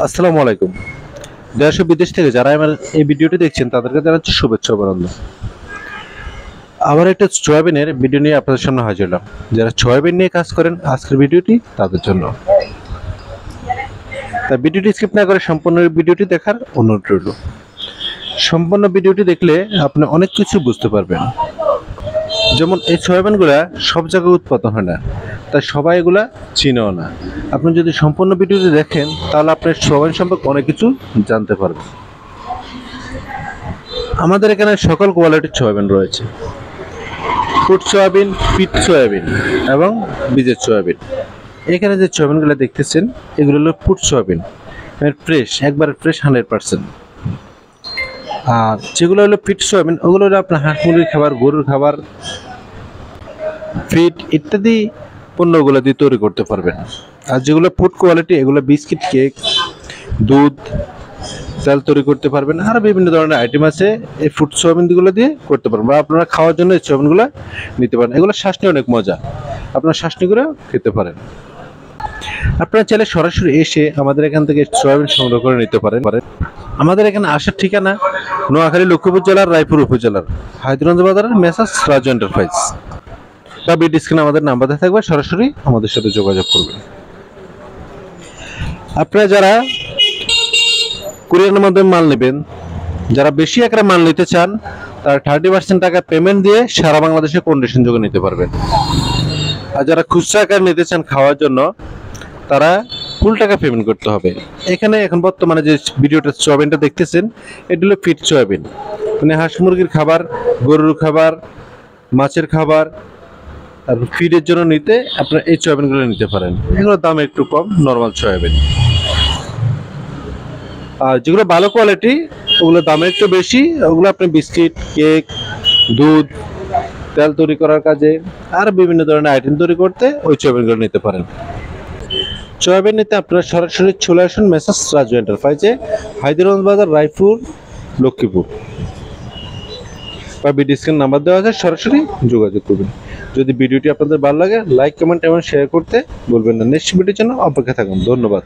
আসসালামু আলাইকুম। দেশ ও বিদেশ থেকে যারা আমার এই ভিডিওটি দেখছেন তাদেরকে জানাচ্ছি শুভেচ্ছা ও অভিনন্দন। আবার একটা সয়াবিনের ভিডিও নিয়ে আপনাদের সামনে হাজির হলাম। যারা সয়াবিন নিয়ে কাজ করেন আজকের ভিডিওটি তাদের জন্য। তাই ভিডিওটি স্কিপ না করে সম্পূর্ণ ভিডিওটি দেখার অনুরোধ রইল। সম্পূর্ণ ভিডিওটি দেখলে আপনি অনেক কিছু বুঝতে পারবেন। যেমন এই সয়াবিনগুলা সব জায়গায় উৎপাদন হয় না, তাই সবাই এগুলা চিনেও না। আপনি যদি সম্পূর্ণ ভিডিওটি দেখেন তাহলে আপনি সয়াবিন সম্পর্কে অনেক কিছু জানতে পারবেন। আমাদের এখানে সকল কোয়ালিটির সয়াবিন রয়েছে: ফুড সয়াবিন, পিট সয়াবিন এবং বীজের সয়াবিন। এখানে যে সয়াবিনগুলো দেখতেছেন এগুলো হলো ফুড সয়াবিন, ফ্রেশ, একবারে ফ্রেশ 100%। আর যেগুলো হলো ফিট সয়াবিন ওগুলো হলো আপনার হাঁস মুরগির খাবার, গরুর খাবার, ফিট ইত্যাদি পণ্যগুলো দিয়ে তৈরি করতে পারবেন। আর যেগুলো ফুড কোয়ালিটি এগুলো বিস্কিট, কেক, দুধ, চাল তৈরি করতে পারবেন। আর বিভিন্ন ধরনের আইটেম আছে এই ফুড সয়াবিনগুলো দিয়ে করতে পারবেন, বা আপনারা খাওয়ার জন্য এই সয়াবিনগুলো নিতে পারেন। এগুলো শ্বাস নিয়ে অনেক মজা, আপনারা শ্বাস নিয়ে করে খেতে পারেন। আপনারা চাইলে সরাসরি এসে আমাদের এখান থেকে সয়াবিন সংগ্রহ করে নিতে পারেন। আমাদের এখানে আসার ঠিকানা নোয়াখালী, লক্ষ্মীপুর জেলার রায়পুর উপজেলার হায়দ্রাবাদ বাজারের মেসার্স রাজু এন্টারপ্রাইজ। বা ভিডিও স্ক্রিনে আমাদের নাম্বার দেওয়া থাকবে, সরাসরি আমাদের সাথে যোগাযোগ করবেন। আপনারা যারা কুরিয়ারের মাধ্যমে মাল নেবেন, যারা বেশি আকারে মাল নিতে চান, তারা 30% টাকা পেমেন্ট দিয়ে সারা বাংলাদেশে কন্ডিশন যোগে নিতে পারবেন। আর যারা খুচরা আকারে নিতে চান খাওয়ার জন্য, তারা ফুল টাকা পেমেন্ট করতে হবে। এখানে এখন বর্তমানে যে ভিডিওটা সয়াবিনটা দেখতেছেন এটা হলো ফিট সয়াবিন, মানে হাঁস মুরগির খাবার, গরুর খাবার, মাছের খাবার আর ফিডের জন্য নিতে আপনারা এই সয়াবিনগুলো নিতে পারেন। এগুলোর দাম একটু কম নর্মাল সয়াবিন। আর যেগুলো ভালো কোয়ালিটি ওগুলোর দাম একটু বেশি, ওগুলো আপনি বিস্কিট, কেক, দুধ, তেল তৈরি করার কাজে আর বিভিন্ন ধরনের আইটেম তৈরি করতে ওই সয়াবিনগুলো নিতে পারেন। সয়াবিন নিতে আপনারা সরাসরি চলে আসুন মেসার্স রাজু এন্টারপ্রাইজে, হায়দ্রাবাদ বাজার, রায়পুর, লক্ষ্মীপুর। বা ভিডিও স্ক্রিনে নাম্বার দেওয়া আছে, সরাসরি যোগাযোগ করবেন। যদি ভিডিওটি আপনাদের ভালো লাগে লাইক, কমেন্ট এবং শেয়ার করতে বলবেন না। নেক্সট ভিডিওর জন্য অপেক্ষা থাকুন। ধন্যবাদ।